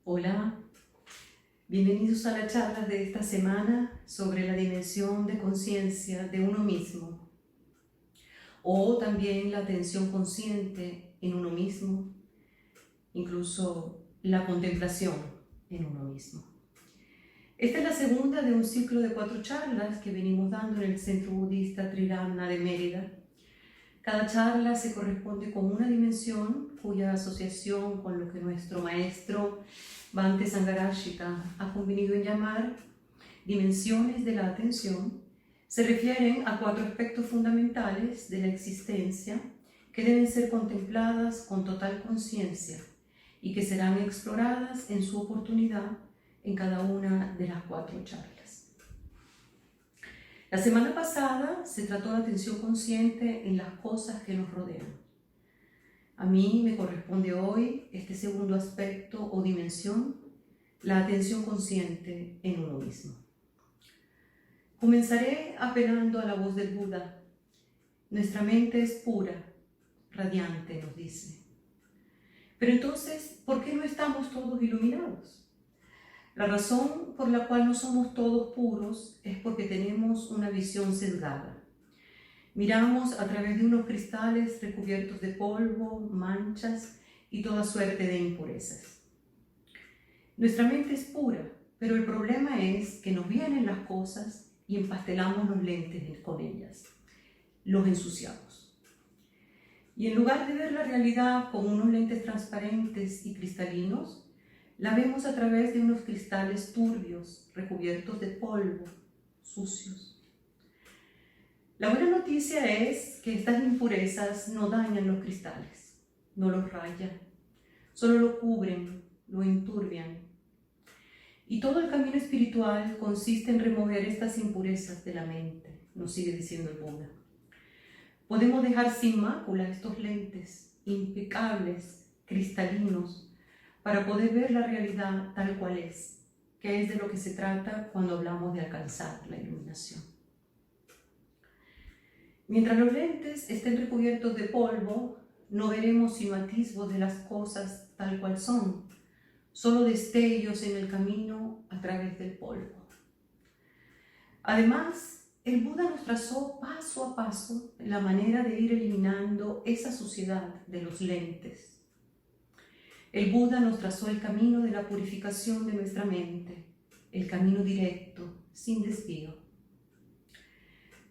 Hola, bienvenidos a la charla de esta semana sobre la dimensión de conciencia de uno mismo o también la atención consciente en uno mismo, incluso la contemplación en uno mismo. Esta es la segunda de un ciclo de 4 charlas que venimos dando en el Centro Budista Triratna de Mérida. Cada charla se corresponde con una dimensión cuya asociación con lo que nuestro maestro Bhante Sangharashika ha convenido en llamar dimensiones de la atención se refieren a 4 aspectos fundamentales de la existencia que deben ser contempladas con total conciencia y que serán exploradas en su oportunidad en cada una de las 4 charlas. La semana pasada se trató la atención consciente en las cosas que nos rodean. A mí me corresponde hoy este segundo aspecto o dimensión, la atención consciente en uno mismo. Comenzaré apelando a la voz del Buda. Nuestra mente es pura, radiante, nos dice. Pero entonces, ¿por qué no estamos todos iluminados? La razón por la cual no somos todos puros es porque tenemos una visión sesgada. Miramos a través de unos cristales recubiertos de polvo, manchas y toda suerte de impurezas. Nuestra mente es pura, pero el problema es que nos vienen las cosas y empastelamos los lentes con ellas. Los ensuciamos. Y en lugar de ver la realidad con unos lentes transparentes y cristalinos, la vemos a través de unos cristales turbios, recubiertos de polvo, sucios. La buena noticia es que estas impurezas no dañan los cristales, no los rayan, solo lo cubren, lo enturbian. Y todo el camino espiritual consiste en remover estas impurezas de la mente, nos sigue diciendo el Buda. Podemos dejar sin mácula estos lentes impecables, cristalinos, para poder ver la realidad tal cual es, que es de lo que se trata cuando hablamos de alcanzar la iluminación. Mientras los lentes estén recubiertos de polvo, no veremos sino atisbos de las cosas tal cual son, solo destellos en el camino a través del polvo. Además, el Buda nos trazó paso a paso la manera de ir eliminando esa suciedad de los lentes. El Buda nos trazó el camino de la purificación de nuestra mente, el camino directo, sin desvío.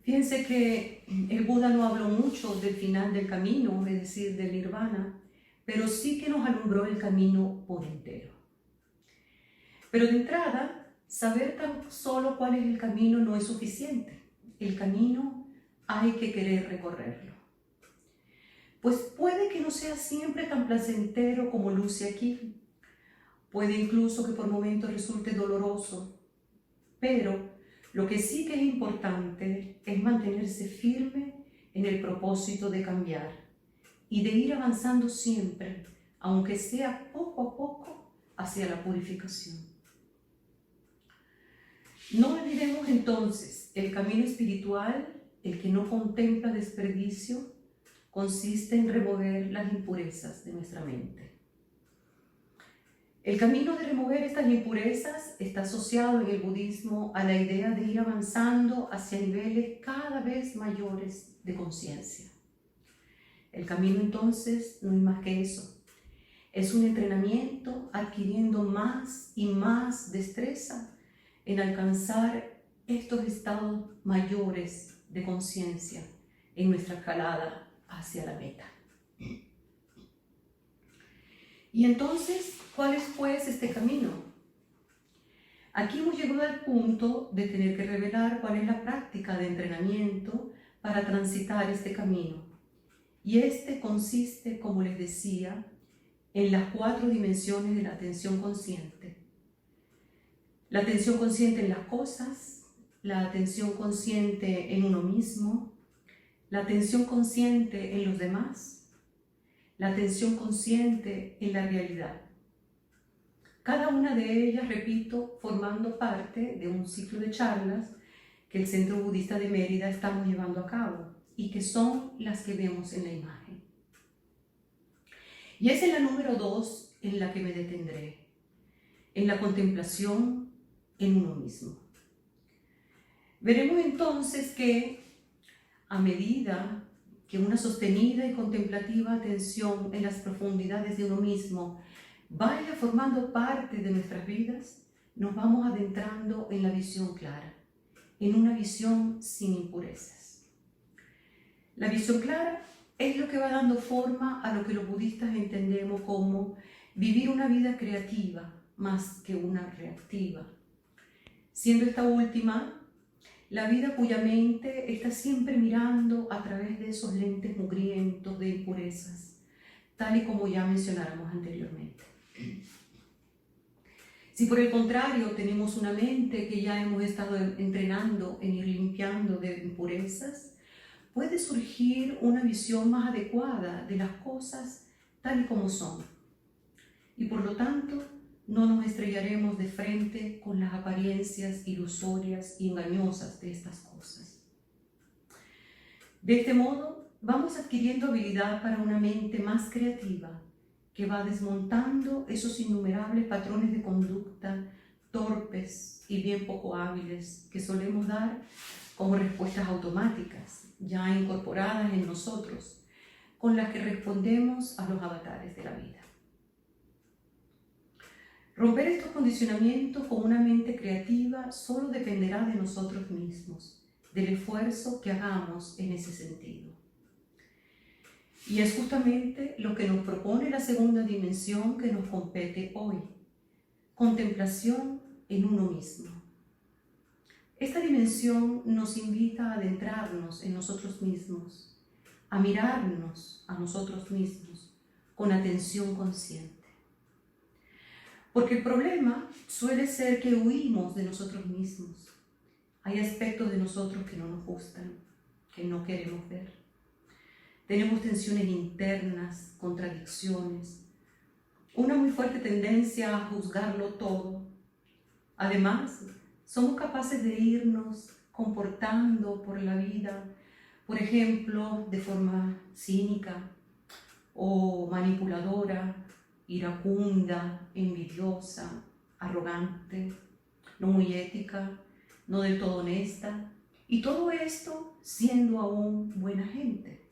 Fíjense que el Buda no habló mucho del final del camino, es decir, del nirvana, pero sí que nos alumbró el camino por entero. Pero de entrada, saber tan solo cuál es el camino no es suficiente. El camino hay que querer recorrerlo. Pues puede que no sea siempre tan placentero como luce aquí. Puede incluso que por momentos resulte doloroso. Pero lo que sí que es importante es mantenerse firme en el propósito de cambiar y de ir avanzando siempre, aunque sea poco a poco, hacia la purificación. No olvidemos entonces, el camino espiritual, el que no contempla desperdicio, consiste en remover las impurezas de nuestra mente. El camino de remover estas impurezas está asociado en el budismo a la idea de ir avanzando hacia niveles cada vez mayores de conciencia. El camino entonces no es más que eso. Es un entrenamiento adquiriendo más y más destreza en alcanzar estos estados mayores de conciencia en nuestra escalada hacia la meta. Y entonces, ¿cuál es pues este camino? Aquí hemos llegado al punto de tener que revelar cuál es la práctica de entrenamiento para transitar este camino. Y este consiste, como les decía, en las 4 dimensiones de la atención consciente. La atención consciente en las cosas, la atención consciente en uno mismo, la atención consciente en los demás, la atención consciente en la realidad. Cada una de ellas, repito, formando parte de un ciclo de charlas que el Centro Budista de Mérida estamos llevando a cabo y que son las que vemos en la imagen. Y es en la número 2 en la que me detendré. en la contemplación en uno mismo. Veremos entonces que a medida que una sostenida y contemplativa atención en las profundidades de uno mismo vaya formando parte de nuestras vidas, nos vamos adentrando en la visión clara, en una visión sin impurezas. La visión clara es lo que va dando forma a lo que los budistas entendemos como vivir una vida creativa más que una reactiva, siendo esta última la vida cuya mente está siempre mirando a través de esos lentes mugrientos de impurezas, tal y como ya mencionáramos anteriormente. Si por el contrario tenemos una mente que ya hemos estado entrenando en ir limpiando de impurezas, puede surgir una visión más adecuada de las cosas tal y como son. Y por lo tanto, no nos estrellaremos de frente con las apariencias ilusorias y engañosas de estas cosas. De este modo, vamos adquiriendo habilidad para una mente más creativa, que va desmontando esos innumerables patrones de conducta torpes y bien poco hábiles que solemos dar como respuestas automáticas, ya incorporadas en nosotros, con las que respondemos a los avatares de la vida. Romper estos condicionamientos con una mente creativa solo dependerá de nosotros mismos, del esfuerzo que hagamos en ese sentido. Y es justamente lo que nos propone la segunda dimensión que nos compete hoy: contemplación en uno mismo. Esta dimensión nos invita a adentrarnos en nosotros mismos, a mirarnos a nosotros mismos con atención consciente. Porque el problema suele ser que huimos de nosotros mismos. Hay aspectos de nosotros que no nos gustan, que no queremos ver. Tenemos tensiones internas, contradicciones, una muy fuerte tendencia a juzgarlo todo. Además, somos capaces de irnos comportando por la vida, por ejemplo, de forma cínica o manipuladora, iracunda, envidiosa, arrogante, no muy ética, no del todo honesta, y todo esto siendo aún buena gente.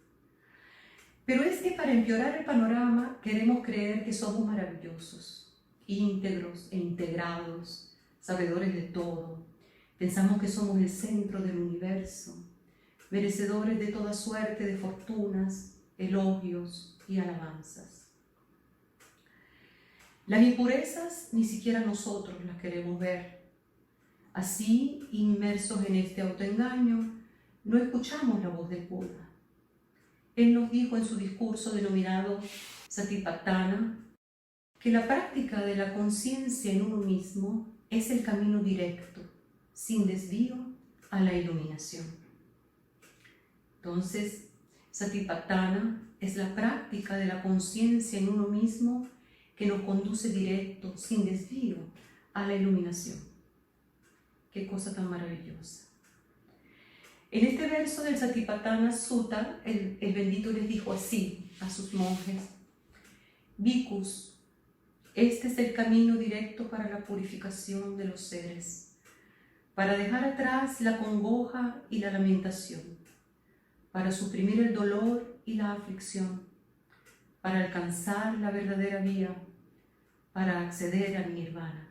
Pero es que para empeorar el panorama queremos creer que somos maravillosos, íntegros e integrados, sabedores de todo. Pensamos que somos el centro del universo, merecedores de toda suerte de fortunas, elogios y alabanzas. Las impurezas ni siquiera nosotros las queremos ver. Así, inmersos en este autoengaño, no escuchamos la voz del Buda. Él nos dijo en su discurso denominado Satipatthana que la práctica de la conciencia en uno mismo es el camino directo, sin desvío, a la iluminación. Entonces, Satipatthana es la práctica de la conciencia en uno mismo que nos conduce directo, sin desvío, a la iluminación. Qué cosa tan maravillosa. En este verso del Satipatthana Sutta, el bendito les dijo así a sus monjes: Bhikkhus, este es el camino directo para la purificación de los seres, para dejar atrás la congoja y la lamentación, para suprimir el dolor y la aflicción, para alcanzar la verdadera vía, para acceder al nirvana.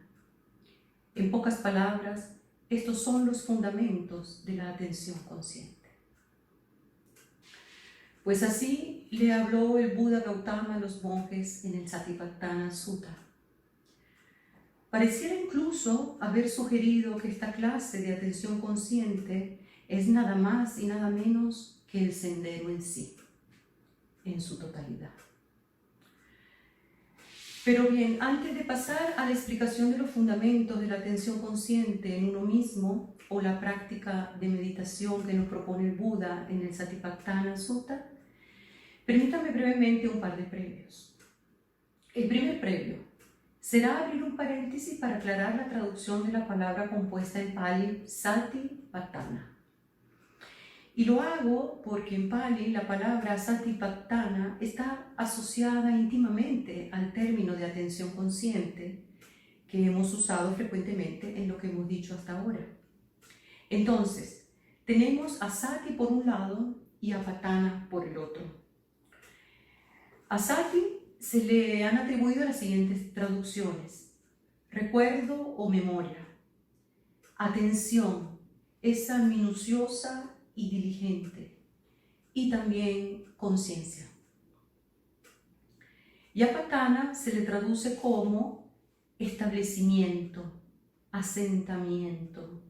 En pocas palabras, estos son los fundamentos de la atención consciente. Pues así le habló el Buda Gautama a los monjes en el Satipatthana Sutta. Pareciera incluso haber sugerido que esta clase de atención consciente es nada más y nada menos que el sendero en sí, en su totalidad. Pero bien, antes de pasar a la explicación de los fundamentos de la atención consciente en uno mismo o la práctica de meditación que nos propone el Buda en el Satipatthana Sutta, permítame brevemente un par de previos. El primer previo será abrir un paréntesis para aclarar la traducción de la palabra compuesta en Pali Satipatthana. Y lo hago porque en Pali la palabra Satipatthana está asociada íntimamente al término de atención consciente, que hemos usado frecuentemente en lo que hemos dicho hasta ahora. Entonces, tenemos a Sati por un lado y a Patana por el otro. A Sati se le han atribuido las siguientes traducciones: recuerdo o memoria, atención, esa minuciosa y diligente, y también conciencia. Y a Patana se le traduce como establecimiento, asentamiento,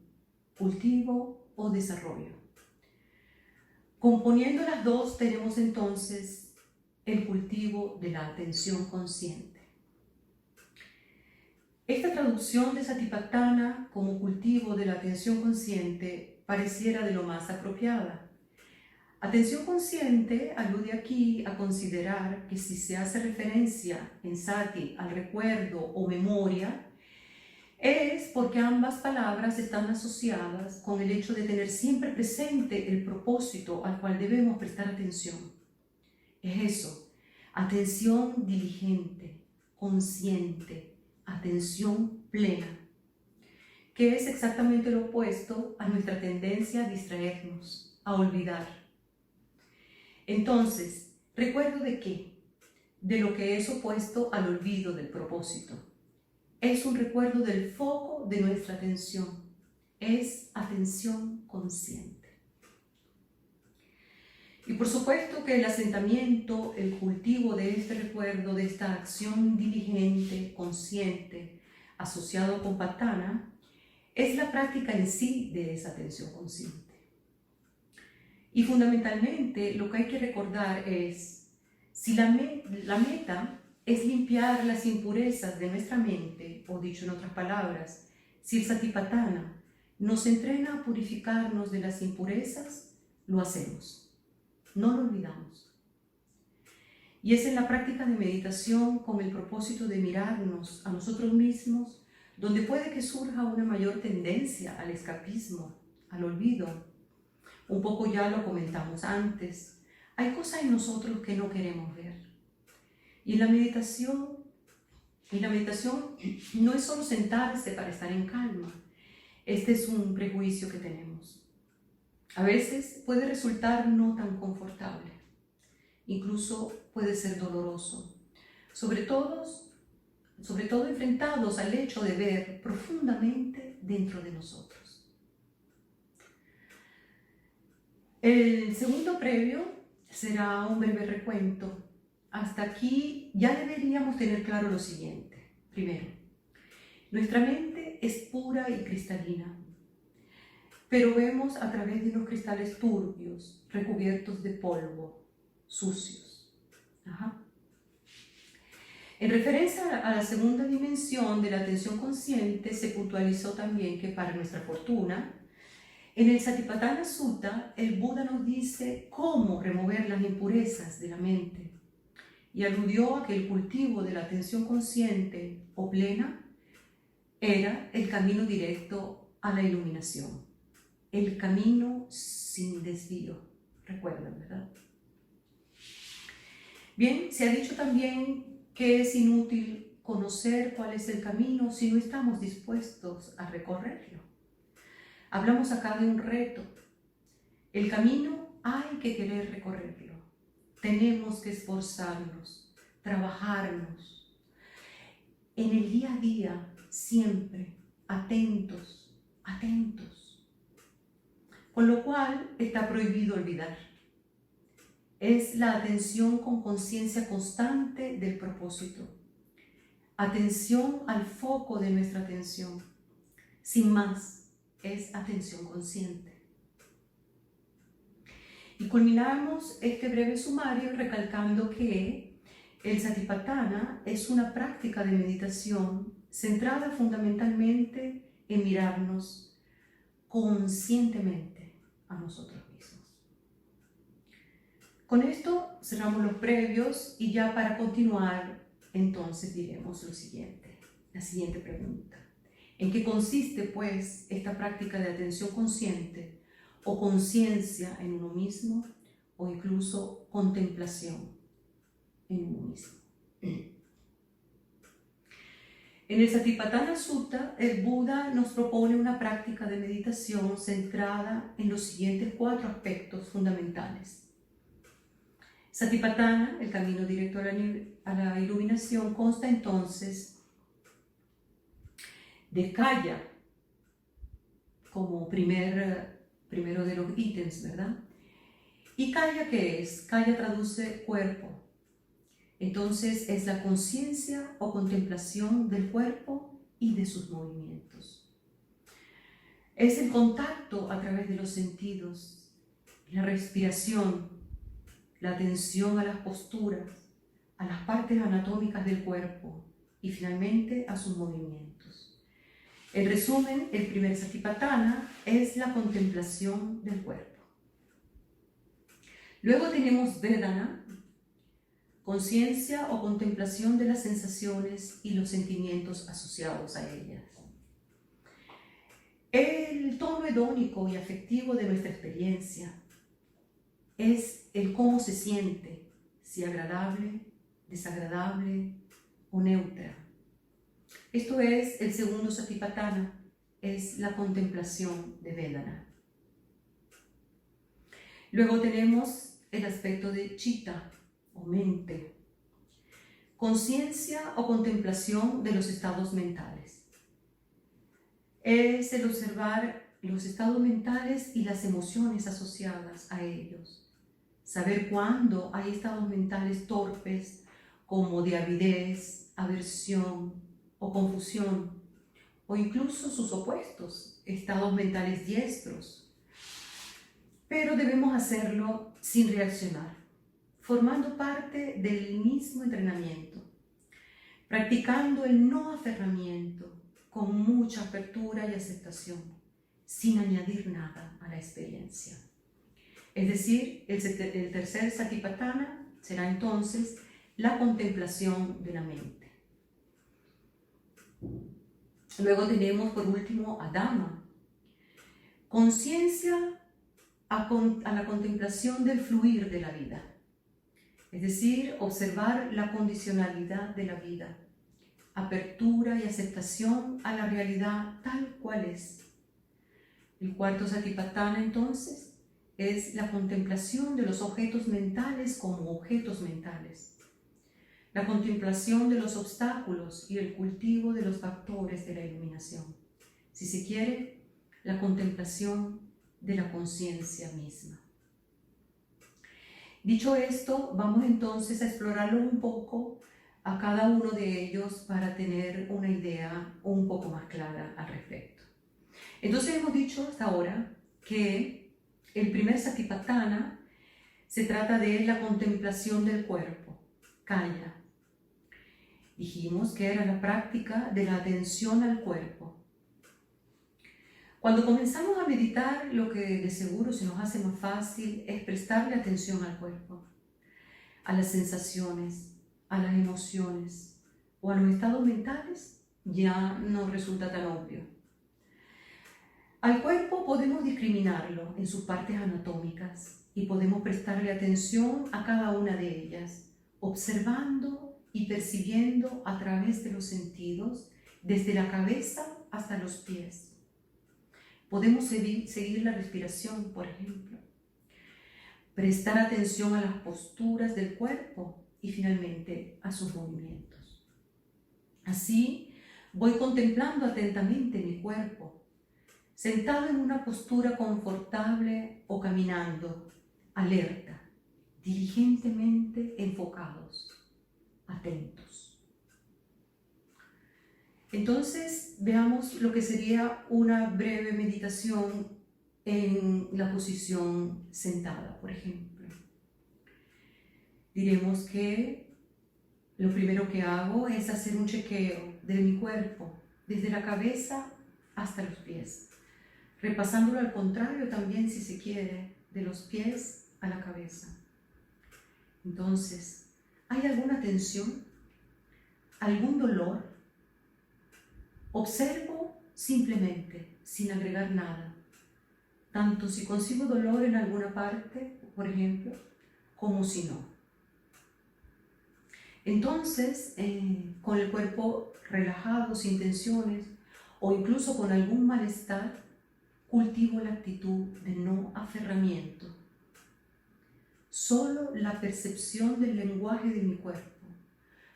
cultivo o desarrollo. Componiendo las dos tenemos entonces el cultivo de la atención consciente. Esta traducción de Satipatthana como cultivo de la atención consciente pareciera de lo más apropiada. Atención consciente alude aquí a considerar que si se hace referencia en Sati al recuerdo o memoria, es porque ambas palabras están asociadas con el hecho de tener siempre presente el propósito al cual debemos prestar atención. Es eso, atención diligente, consciente, atención plena, que es exactamente lo opuesto a nuestra tendencia a distraernos, a olvidar. Entonces, ¿recuerdo de qué? De lo que es opuesto al olvido del propósito. Es un recuerdo del foco de nuestra atención. Es atención consciente. Y por supuesto que el asentamiento, el cultivo de este recuerdo, de esta acción diligente, consciente, asociado con Patana, es la práctica en sí de esa atención consciente. Y fundamentalmente lo que hay que recordar es, si la meta es limpiar las impurezas de nuestra mente, o dicho en otras palabras, si el Satipatthana nos entrena a purificarnos de las impurezas, lo hacemos, no lo olvidamos. Y es en la práctica de meditación con el propósito de mirarnos a nosotros mismos, donde puede que surja una mayor tendencia al escapismo, al olvido. Un poco ya lo comentamos antes, hay cosas en nosotros que no queremos ver. Y la meditación no es solo sentarse para estar en calma. Este es un prejuicio que tenemos. A veces puede resultar no tan confortable, incluso puede ser doloroso, sobre todo enfrentados al hecho de ver profundamente dentro de nosotros. El segundo previo será un breve recuento. Hasta aquí ya deberíamos tener claro lo siguiente. Primero, nuestra mente es pura y cristalina, pero vemos a través de unos cristales turbios, recubiertos de polvo, sucios. En referencia a la segunda dimensión de la atención consciente, se puntualizó también que para nuestra fortuna, en el Satipatthana Sutta, el Buda nos dice cómo remover las impurezas de la mente y aludió a que el cultivo de la atención consciente o plena era el camino directo a la iluminación, el camino sin desvío. Recuerdan, ¿verdad? Bien, se ha dicho también que es inútil conocer cuál es el camino si no estamos dispuestos a recorrerlo. Hablamos acá de un reto. El camino hay que querer recorrerlo. Tenemos que esforzarnos, trabajarnos. En el día a día, siempre, atentos, atentos. Con lo cual está prohibido olvidar. Es la atención con conciencia constante del propósito. Atención al foco de nuestra atención. Sin más. Es atención consciente. Y culminamos este breve sumario recalcando que el Satipatthana es una práctica de meditación centrada fundamentalmente en mirarnos conscientemente a nosotros mismos. Con esto cerramos los previos y ya para continuar, entonces diremos lo siguiente, la siguiente pregunta. ¿En qué consiste, pues, esta práctica de atención consciente o conciencia en uno mismo o incluso contemplación en uno mismo? En el Satipatthana Sutta, el Buda nos propone una práctica de meditación centrada en los siguientes 4 aspectos fundamentales. Satipatthana, el camino directo a la iluminación, consta entonces de Kaya, como primero de los ítems, ¿verdad? ¿Y Kaya qué es? Kaya traduce cuerpo. Entonces es la conciencia o contemplación del cuerpo y de sus movimientos. Es el contacto a través de los sentidos, la respiración, la atención a las posturas, a las partes anatómicas del cuerpo y finalmente a sus movimientos. En resumen, el primer Satipatthana es la contemplación del cuerpo. Luego tenemos Vedana, conciencia o contemplación de las sensaciones y los sentimientos asociados a ellas. El tono hedónico y afectivo de nuestra experiencia es el cómo se siente, si agradable, desagradable o neutra. Esto es el segundo Satipatthana, es la contemplación de Vedana. Luego tenemos el aspecto de Chitta o mente, conciencia o contemplación de los estados mentales. Es el observar los estados mentales y las emociones asociadas a ellos. Saber cuándo hay estados mentales torpes, como de avidez, aversión o confusión, o incluso sus opuestos, estados mentales diestros. Pero debemos hacerlo sin reaccionar, formando parte del mismo entrenamiento, practicando el no aferramiento con mucha apertura y aceptación, sin añadir nada a la experiencia. Es decir, el tercer Satipatthana será entonces la contemplación de la mente. Luego tenemos por último a Dhamma, conciencia a la contemplación del fluir de la vida. Es decir, observar la condicionalidad de la vida, apertura y aceptación a la realidad tal cual es. El cuarto Satipatthana, entonces, es la contemplación de los objetos mentales como objetos mentales, la contemplación de los obstáculos y el cultivo de los factores de la iluminación. Si se quiere, la contemplación de la conciencia misma. Dicho esto, vamos entonces a explorarlo un poco a cada uno de ellos para tener una idea un poco más clara al respecto. Entonces hemos dicho hasta ahora que el primer Satipatthana se trata de la contemplación del cuerpo, Kaya. Dijimos que era la práctica de la atención al cuerpo. Cuando comenzamos a meditar, lo que de seguro se nos hace más fácil es prestarle atención al cuerpo, a las sensaciones, a las emociones o a los estados mentales, ya no resulta tan obvio. Al cuerpo podemos discriminarlo en sus partes anatómicas y podemos prestarle atención a cada una de ellas, observando y percibiendo a través de los sentidos, desde la cabeza hasta los pies. Podemos seguir la respiración, por ejemplo, prestar atención a las posturas del cuerpo y finalmente a sus movimientos. Así voy contemplando atentamente mi cuerpo, sentado en una postura confortable o caminando, alerta, diligentemente enfocados, atentos. Entonces, veamos lo que sería una breve meditación en la posición sentada, por ejemplo. Diremos que lo primero que hago es hacer un chequeo de mi cuerpo, desde la cabeza hasta los pies, repasándolo al contrario también, si se quiere, de los pies a la cabeza. Entonces, ¿hay alguna tensión? ¿Algún dolor? Observo simplemente, sin agregar nada, tanto si consigo dolor en alguna parte, por ejemplo, como si no. Entonces, con el cuerpo relajado, sin tensiones, o incluso con algún malestar, cultivo la actitud de no aferramiento. Solo la percepción del lenguaje de mi cuerpo,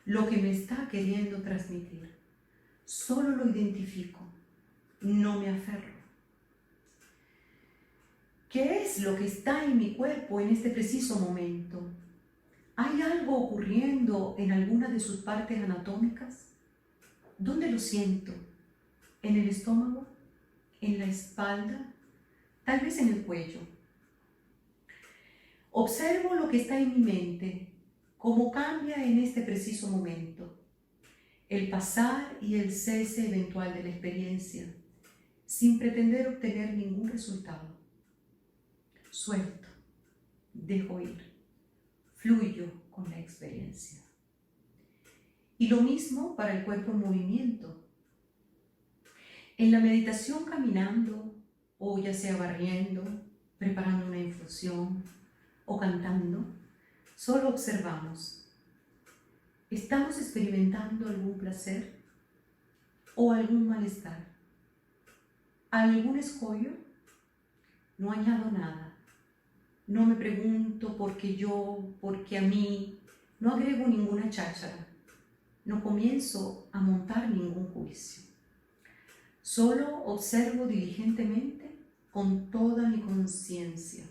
lo que me está queriendo transmitir, solo lo identifico, no me aferro. ¿Qué es lo que está en mi cuerpo en este preciso momento? ¿Hay algo ocurriendo en alguna de sus partes anatómicas? ¿Dónde lo siento? ¿En el estómago? ¿En la espalda? Tal vez en el cuello. Observo lo que está en mi mente, cómo cambia en este preciso momento, el pasar y el cese eventual de la experiencia, sin pretender obtener ningún resultado. Suelto, dejo ir, fluyo con la experiencia. Y lo mismo para el cuerpo en movimiento. En la meditación caminando, o ya sea barriendo, preparando una infusión o cantando, solo observamos. ¿Estamos experimentando algún placer o algún malestar? ¿Algún escollo? No añado nada. No me pregunto por qué yo, por qué a mí. No agrego ninguna cháchara. No comienzo a montar ningún juicio. Solo observo diligentemente, con toda mi conciencia,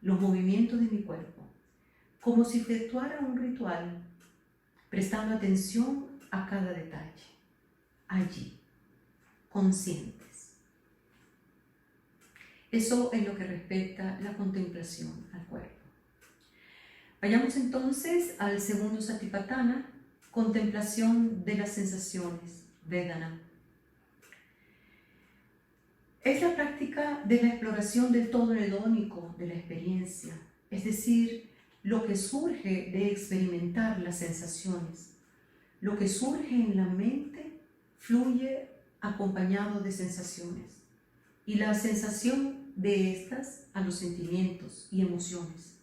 los movimientos de mi cuerpo, como si efectuara un ritual, prestando atención a cada detalle, allí, conscientes. Eso es lo que respecta la contemplación al cuerpo. Vayamos entonces al segundo Satipatthana, contemplación de las sensaciones, Vedana. Es la práctica de la exploración del todo hedónico de la experiencia, es decir, lo que surge de experimentar las sensaciones. Lo que surge en la mente fluye acompañado de sensaciones, y la sensación de estas a los sentimientos y emociones.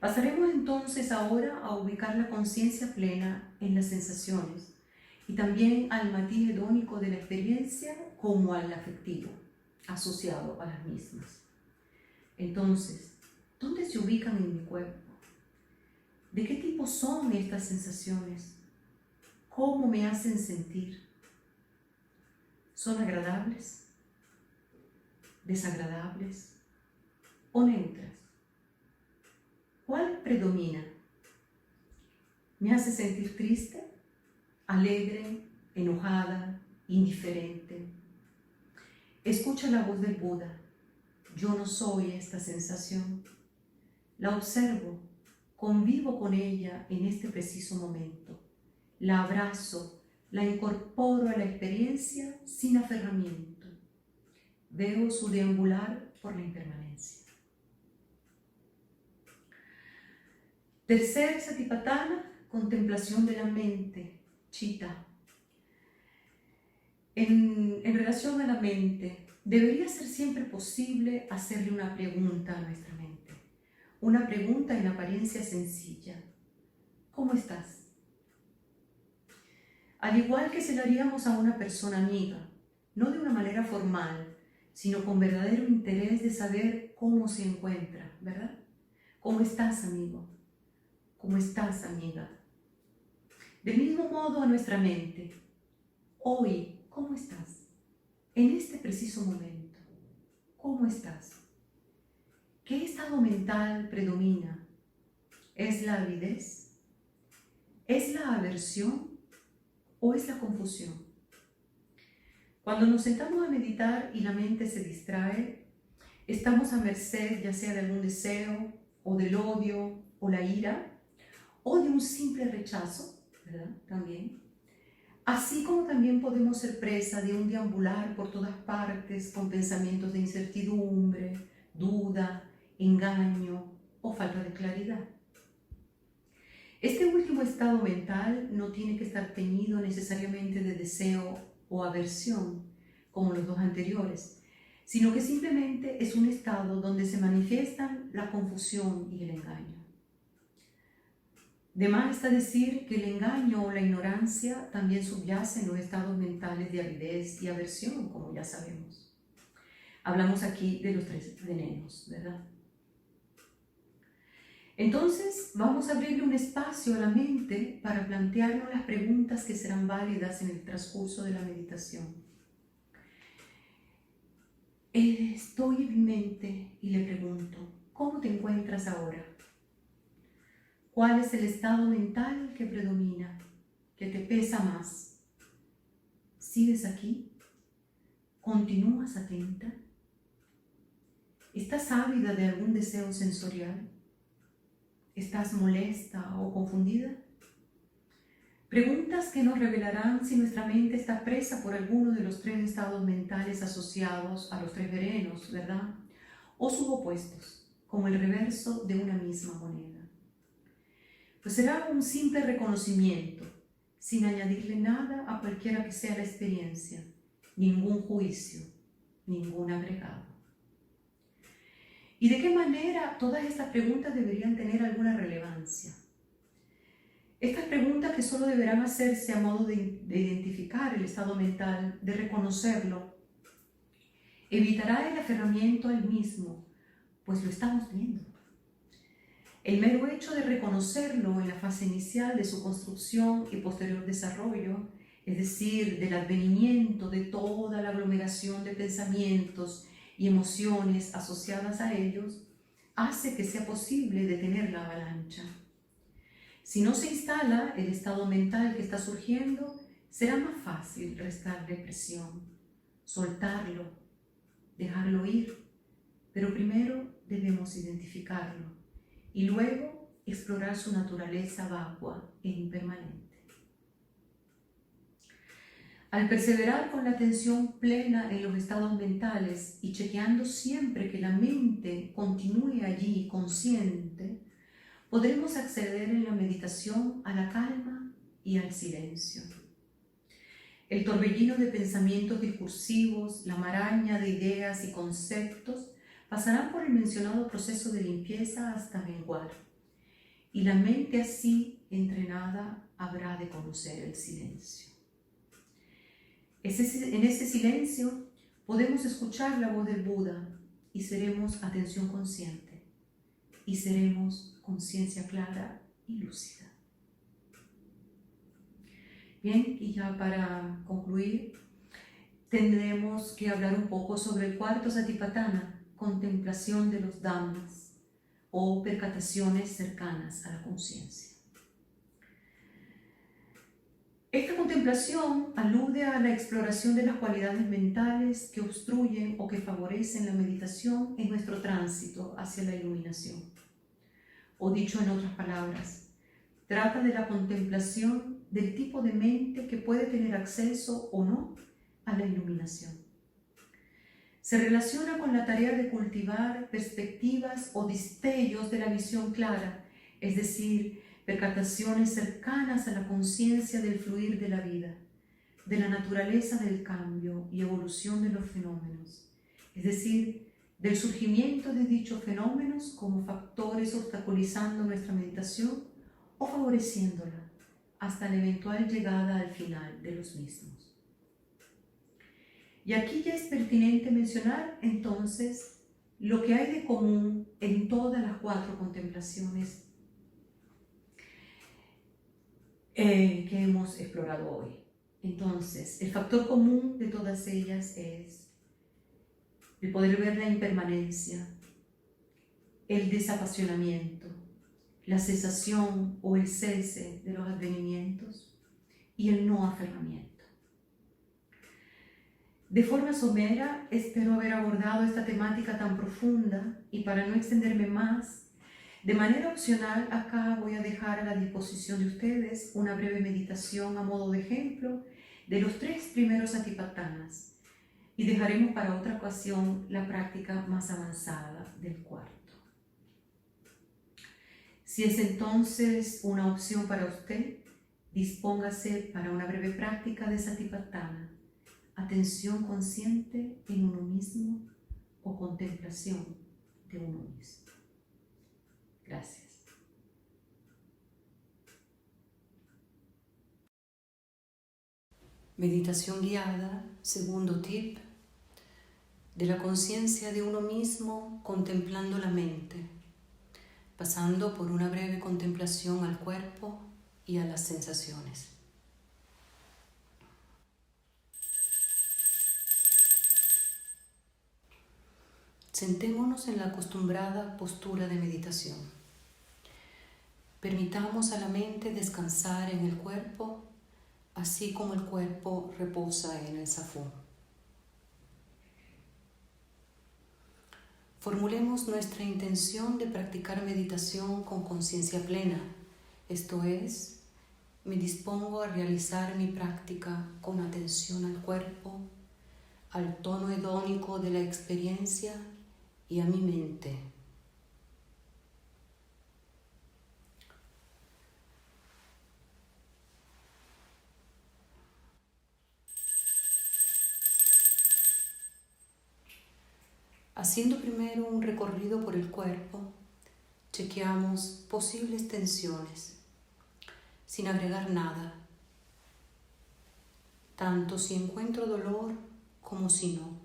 Pasaremos entonces ahora a ubicar la conciencia plena en las sensaciones y también al matiz hedónico de la experiencia como al afectivo, asociado a las mismas. Entonces, ¿dónde se ubican en mi cuerpo? ¿De qué tipo son estas sensaciones? ¿Cómo me hacen sentir? ¿Son agradables? ¿Desagradables? ¿O neutras? ¿Cuál predomina? ¿Me hace sentir triste, alegre, enojada, indiferente? Escucha la voz del Buda. Yo no soy esta sensación. La observo, convivo con ella en este preciso momento. La abrazo, la incorporo a la experiencia sin aferramiento. Veo su deambular por la impermanencia. Tercer Satipatthana, contemplación de la mente, Chitta. En relación a la mente, debería ser siempre posible hacerle una pregunta a nuestra mente. Una pregunta en apariencia sencilla. ¿Cómo estás? Al igual que se lo haríamos a una persona amiga, no de una manera formal, sino con verdadero interés de saber cómo se encuentra, ¿verdad? ¿Cómo estás, amigo? ¿Cómo estás, amiga? Del mismo modo a nuestra mente. Hoy, ¿cómo estás? En este preciso momento, ¿cómo estás? ¿Qué estado mental predomina? ¿Es la avidez? ¿Es la aversión? ¿O es la confusión? Cuando nos sentamos a meditar y la mente se distrae, estamos a merced ya sea de algún deseo, o del odio, o la ira, o de un simple rechazo, ¿verdad? También. Así como también podemos ser presa de un deambular por todas partes con pensamientos de incertidumbre, duda, engaño o falta de claridad. Este último estado mental no tiene que estar teñido necesariamente de deseo o aversión, como los dos anteriores, sino que simplemente es un estado donde se manifiestan la confusión y el engaño. De más está decir que el engaño o la ignorancia también subyace en los estados mentales de avidez y aversión, como ya sabemos. Hablamos aquí de los 3 venenos, ¿verdad? Entonces, vamos a abrirle un espacio a la mente para plantearnos las preguntas que serán válidas en el transcurso de la meditación. Estoy en mi mente y le pregunto, ¿cómo te encuentras ahora? ¿Cuál es el estado mental que predomina, que te pesa más? ¿Sigues aquí? ¿Continúas atenta? ¿Estás ávida de algún deseo sensorial? ¿Estás molesta o confundida? Preguntas que nos revelarán si nuestra mente está presa por alguno de los 3 estados mentales asociados a los 3 venenos, ¿verdad? O subopuestos, como el reverso de una misma moneda. Pues será un simple reconocimiento, sin añadirle nada a cualquiera que sea la experiencia, ningún juicio, ningún agregado. ¿Y de qué manera todas estas preguntas deberían tener alguna relevancia? Estas preguntas que solo deberán hacerse a modo de identificar el estado mental, de reconocerlo, evitará el aferramiento al mismo, pues lo estamos viendo. El mero hecho de reconocerlo en la fase inicial de su construcción y posterior desarrollo, es decir, del advenimiento de toda la aglomeración de pensamientos y emociones asociadas a ellos, hace que sea posible detener la avalancha. Si no se instala el estado mental que está surgiendo, será más fácil restarle presión, soltarlo, dejarlo ir, pero primero debemos identificarlo y luego explorar su naturaleza vacua e impermanente. Al perseverar con la atención plena en los estados mentales y chequeando siempre que la mente continúe allí consciente, podremos acceder en la meditación a la calma y al silencio. El torbellino de pensamientos discursivos, la maraña de ideas y conceptos pasarán por el mencionado proceso de limpieza hasta menguar, y la mente así entrenada habrá de conocer el silencio. En ese silencio podemos escuchar la voz del Buda y seremos atención consciente y seremos conciencia clara y lúcida. Bien, y ya para concluir, tendremos que hablar un poco sobre el 4º Satipatthana, contemplación de los dhammas o percataciones cercanas a la conciencia. Esta contemplación alude a la exploración de las cualidades mentales que obstruyen o que favorecen la meditación en nuestro tránsito hacia la iluminación. O dicho en otras palabras, trata de la contemplación del tipo de mente que puede tener acceso o no a la iluminación. Se relaciona con la tarea de cultivar perspectivas o destellos de la visión clara, es decir, percataciones cercanas a la conciencia del fluir de la vida, de la naturaleza del cambio y evolución de los fenómenos, es decir, del surgimiento de dichos fenómenos como factores obstaculizando nuestra meditación o favoreciéndola hasta la eventual llegada al final de los mismos. Y aquí ya es pertinente mencionar entonces lo que hay de común en todas las 4 contemplaciones que hemos explorado hoy. Entonces, el factor común de todas ellas es el poder ver la impermanencia, el desapasionamiento, la cesación o el cese de los advenimientos y el no aferramiento. De forma somera, espero haber abordado esta temática tan profunda y para no extenderme más, de manera opcional, acá voy a dejar a la disposición de ustedes una breve meditación a modo de ejemplo de los 3 primeros Satipatthanas y dejaremos para otra ocasión la práctica más avanzada del 4º. Si es entonces una opción para usted, dispóngase para una breve práctica de Satipatthana, atención consciente en uno mismo o contemplación de uno mismo. Gracias. Meditación guiada, segundo tip, de la conciencia de uno mismo contemplando la mente, pasando por una breve contemplación al cuerpo y a las sensaciones. Sentémonos en la acostumbrada postura de meditación. Permitamos a la mente descansar en el cuerpo, así como el cuerpo reposa en el zafú. Formulemos nuestra intención de practicar meditación con conciencia plena, esto es, me dispongo a realizar mi práctica con atención al cuerpo, al tono hedónico de la experiencia y a mi mente. Haciendo primero un recorrido por el cuerpo, chequeamos posibles tensiones, sin agregar nada, tanto si encuentro dolor como si no.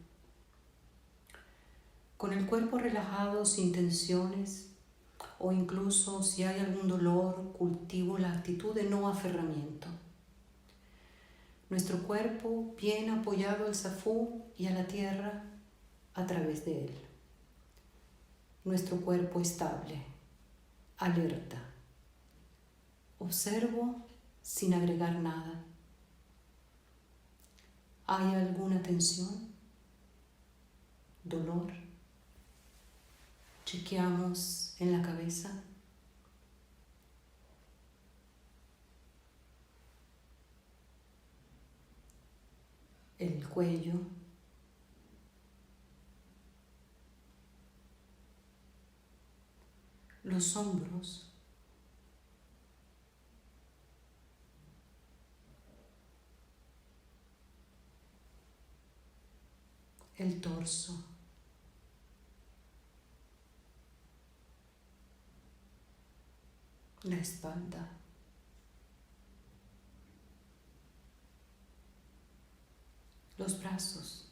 Con el cuerpo relajado sin tensiones, o incluso si hay algún dolor, cultivo la actitud de no aferramiento. Nuestro cuerpo bien apoyado al zafú y a la tierra a través de él. Nuestro cuerpo estable, alerta. Observo sin agregar nada. ¿Hay alguna tensión? ¿Dolor? Chequeamos en la cabeza. El cuello. Los hombros. El torso. La espalda. Los brazos.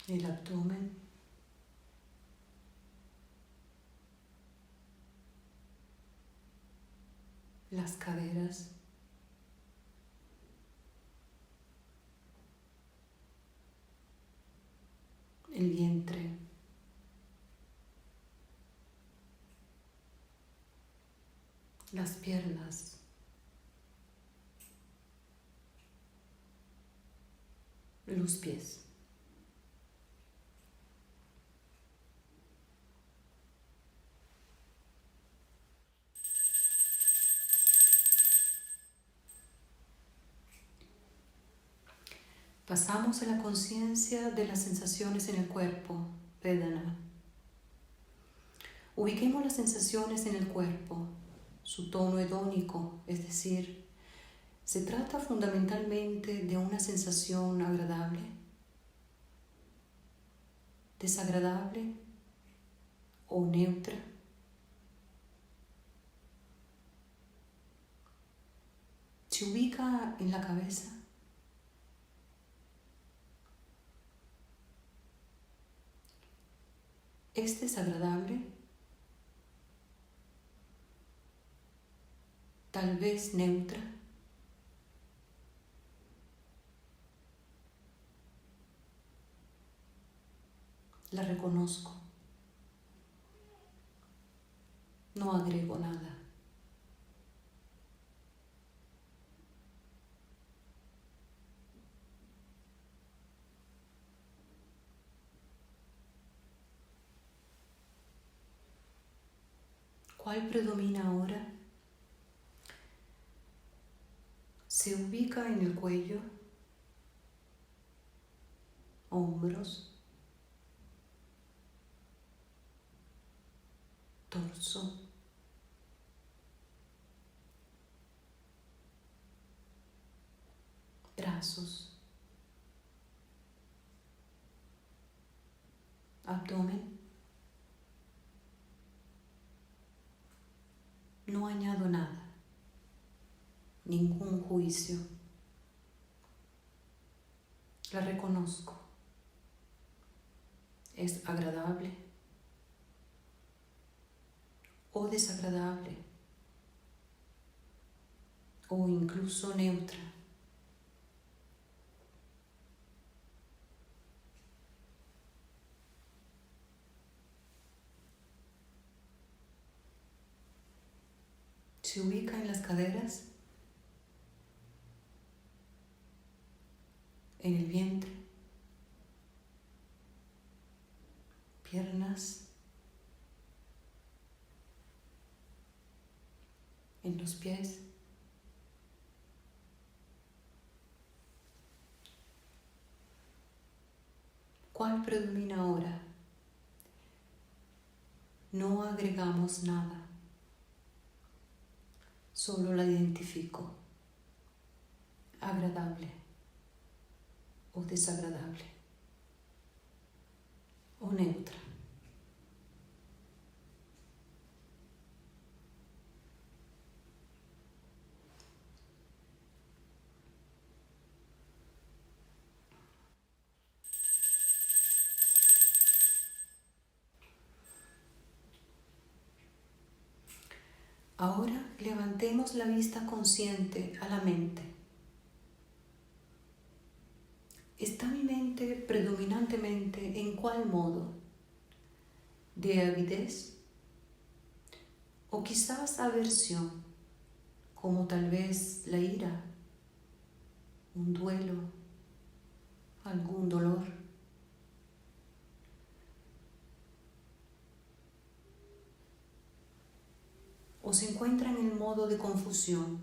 El abdomen. Las caderas. El vientre. Las piernas. Los pies. Pasamos a la conciencia de las sensaciones en el cuerpo, Vedana. Ubiquemos las sensaciones en el cuerpo, su tono hedónico, es decir, se trata fundamentalmente de una sensación agradable, desagradable o neutra. Se ubica en la cabeza. ¿Es desagradable? Tal vez neutra. La reconozco. No agrego nada. ¿Cuál predomina ahora? Se ubica en el cuello, hombros, torso, brazos, abdomen, No añado nada, ningún juicio. La reconozco. Es agradable o desagradable o incluso neutra. Se ubica en las caderas, en el vientre, piernas, en los pies. ¿Cuál predomina ahora? No agregamos nada, solo la identifico, agradable o desagradable o neutra. Ahora levantemos la vista consciente a la mente. ¿Está mi mente predominantemente en cuál modo? ¿De avidez? ¿O quizás aversión, como tal vez la ira, un duelo, algún dolor? ¿O se encuentra en el modo de confusión,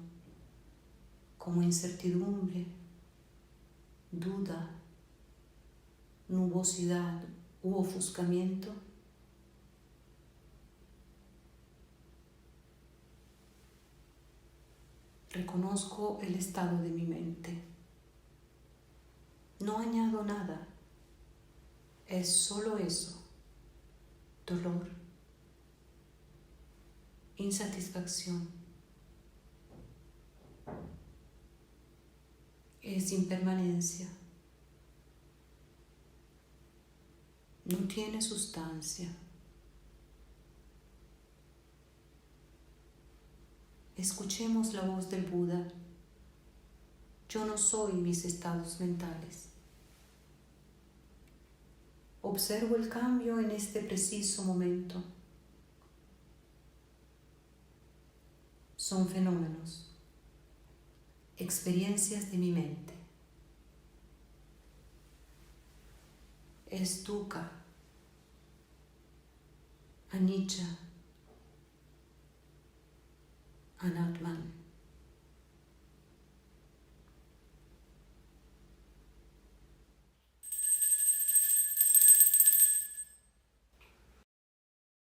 como incertidumbre, duda, nubosidad u ofuscamiento? Reconozco el estado de mi mente. No añado nada. Es solo eso. Dolor, insatisfacción. Es impermanencia. No tiene sustancia. Escuchemos la voz del Buda. Yo no soy mis estados mentales. Observo el cambio en este preciso momento. Son fenómenos, experiencias de mi mente. Es dukkha, anicca, anatman.